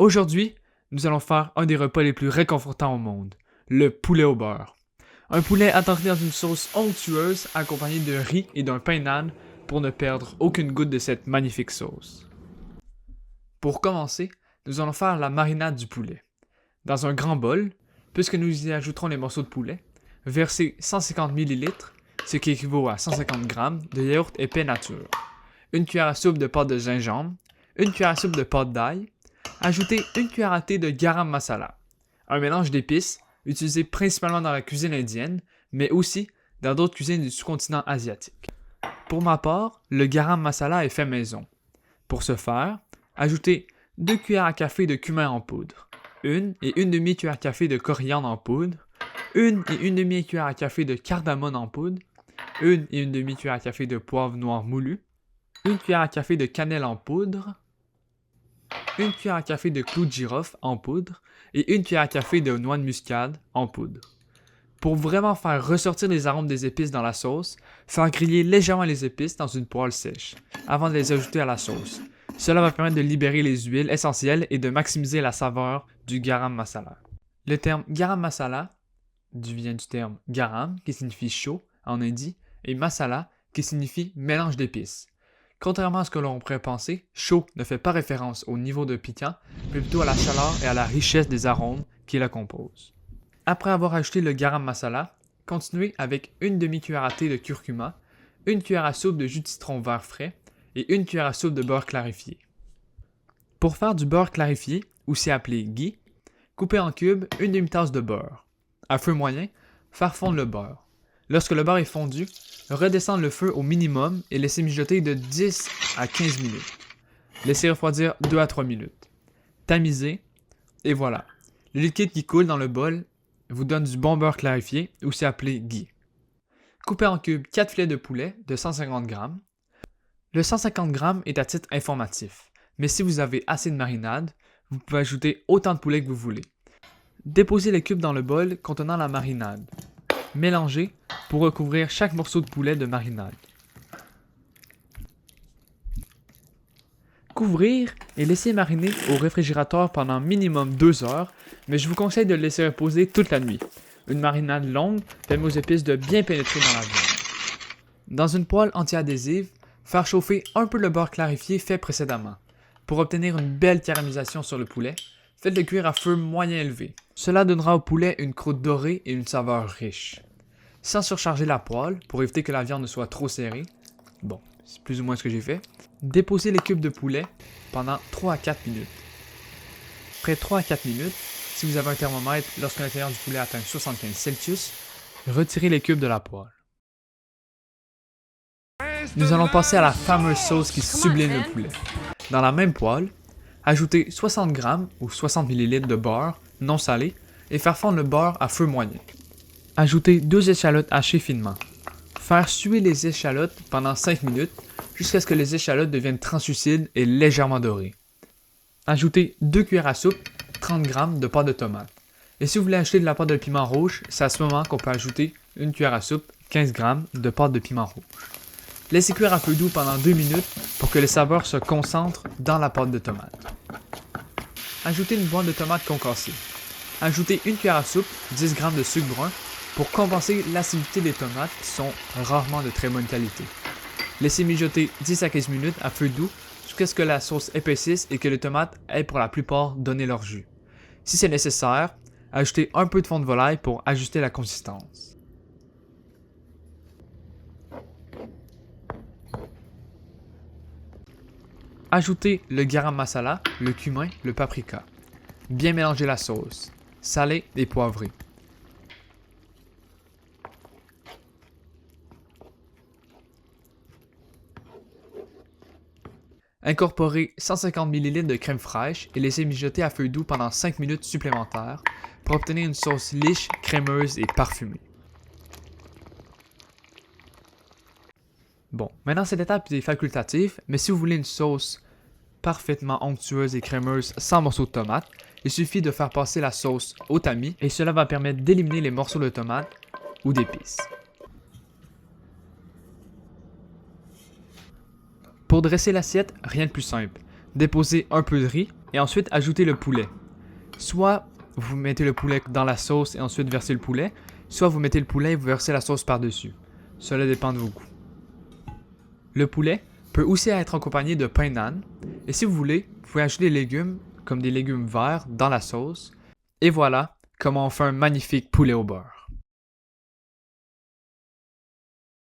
Aujourd'hui, nous allons faire un des repas les plus réconfortants au monde, le poulet au beurre. Un poulet attendu dans une sauce onctueuse accompagné de riz et d'un pain nan pour ne perdre aucune goutte de cette magnifique sauce. Pour commencer, nous allons faire la marinade du poulet. Dans un grand bol, puisque nous y ajouterons les morceaux de poulet, versez 150 ml, ce qui équivaut à 150 g de yaourt épais nature, une cuillère à soupe de pâte de gingembre, une cuillère à soupe de pâte d'ail, ajoutez une cuillère à thé de garam masala, un mélange d'épices utilisé principalement dans la cuisine indienne, mais aussi dans d'autres cuisines du sous-continent asiatique. Pour ma part, le garam masala est fait maison. Pour ce faire, ajoutez 2 cuillères à café de cumin en poudre, 1 et 1 demi-cuillère à café de coriandre en poudre, 1 et 1 demi-cuillère à café de cardamome en poudre, 1 et 1 demi-cuillère à café de poivre noir moulu, 1 cuillère à café de cannelle en poudre, 1 cuillère à café de clous de girofle en poudre et 1 cuillère à café de noix de muscade en poudre. Pour vraiment faire ressortir les arômes des épices dans la sauce, faire griller légèrement les épices dans une poêle sèche, avant de les ajouter à la sauce. Cela va permettre de libérer les huiles essentielles et de maximiser la saveur du garam masala. Le terme garam masala vient du terme garam, qui signifie chaud en hindi, et masala, qui signifie mélange d'épices. Contrairement à ce que l'on pourrait penser, chaud ne fait pas référence au niveau de piquant, mais plutôt à la chaleur et à la richesse des arômes qui la composent. Après avoir ajouté le garam masala, continuez avec une demi-cuillère à thé de curcuma, une cuillère à soupe de jus de citron vert frais et une cuillère à soupe de beurre clarifié. Pour faire du beurre clarifié, aussi appelé ghee, coupez en cubes une demi-tasse de beurre. À feu moyen, faire fondre le beurre. Lorsque le beurre est fondu, redescendre le feu au minimum et laisser mijoter de 10 à 15 minutes. Laissez refroidir 2 à 3 minutes. Tamisez, et voilà. Le liquide qui coule dans le bol vous donne du bon beurre clarifié, aussi appelé ghee. Coupez en cubes 4 filets de poulet de 150 g. Le 150 g est à titre informatif, mais si vous avez assez de marinade, vous pouvez ajouter autant de poulet que vous voulez. Déposez les cubes dans le bol contenant la marinade. Mélangez pour recouvrir chaque morceau de poulet de marinade. Couvrir et laisser mariner au réfrigérateur pendant minimum 2 heures, mais je vous conseille de le laisser reposer toute la nuit. Une marinade longue permet aux épices de bien pénétrer dans la viande. Dans une poêle anti-adhésive, faire chauffer un peu le beurre clarifié fait précédemment. Pour obtenir une belle caramélisation sur le poulet, faites-le cuire à feu moyen élevé. Cela donnera au poulet une croûte dorée et une saveur riche. Sans surcharger la poêle, pour éviter que la viande ne soit trop serrée, bon, c'est plus ou moins ce que j'ai fait, déposez les cubes de poulet pendant 3 à 4 minutes. Après 3 à 4 minutes, si vous avez un thermomètre lorsque l'intérieur du poulet atteint 75 Celsius, retirez les cubes de la poêle. Nous allons passer à la fameuse sauce qui sublime le poulet. Dans la même poêle, ajoutez 60 g ou 60 ml de beurre non salé et faire fondre le beurre à feu moyen. Ajoutez 2 échalotes hachées finement. Faire suer les échalotes pendant 5 minutes jusqu'à ce que les échalotes deviennent translucides et légèrement dorées. Ajoutez 2 cuillères à soupe 30 g de pâte de tomate. Et si vous voulez ajouter de la pâte de piment rouge, c'est à ce moment qu'on peut ajouter 1 cuillère à soupe 15 g de pâte de piment rouge. Laissez cuire à feu doux pendant 2 minutes pour que les saveurs se concentrent dans la pâte de tomate. Ajoutez une boîte de tomates concassées. Ajoutez 1 cuillère à soupe 10 g de sucre brun pour compenser l'acidité des tomates qui sont rarement de très bonne qualité. Laissez mijoter 10 à 15 minutes à feu doux jusqu'à ce que la sauce épaississe et que les tomates aient pour la plupart donné leur jus. Si c'est nécessaire, ajoutez un peu de fond de volaille pour ajuster la consistance. Ajoutez le garam masala, le cumin, le paprika. Bien mélanger la sauce, salée et poivrée. Incorporez 150 ml de crème fraîche et laissez mijoter à feu doux pendant 5 minutes supplémentaires pour obtenir une sauce liche, crémeuse et parfumée. Bon, maintenant cette étape est facultative, mais si vous voulez une sauce parfaitement onctueuse et crémeuse sans morceaux de tomate, il suffit de faire passer la sauce au tamis et cela va permettre d'éliminer les morceaux de tomate ou d'épices. Pour dresser l'assiette, rien de plus simple. Déposez un peu de riz et ensuite ajoutez le poulet. Soit vous mettez le poulet dans la sauce et ensuite versez le poulet, soit vous mettez le poulet et vous versez la sauce par-dessus. Cela dépend de vos goûts. Le poulet peut aussi être accompagné de pain naan, et si vous voulez, vous pouvez ajouter des légumes, comme des légumes verts, dans la sauce. Et voilà comment on fait un magnifique poulet au beurre.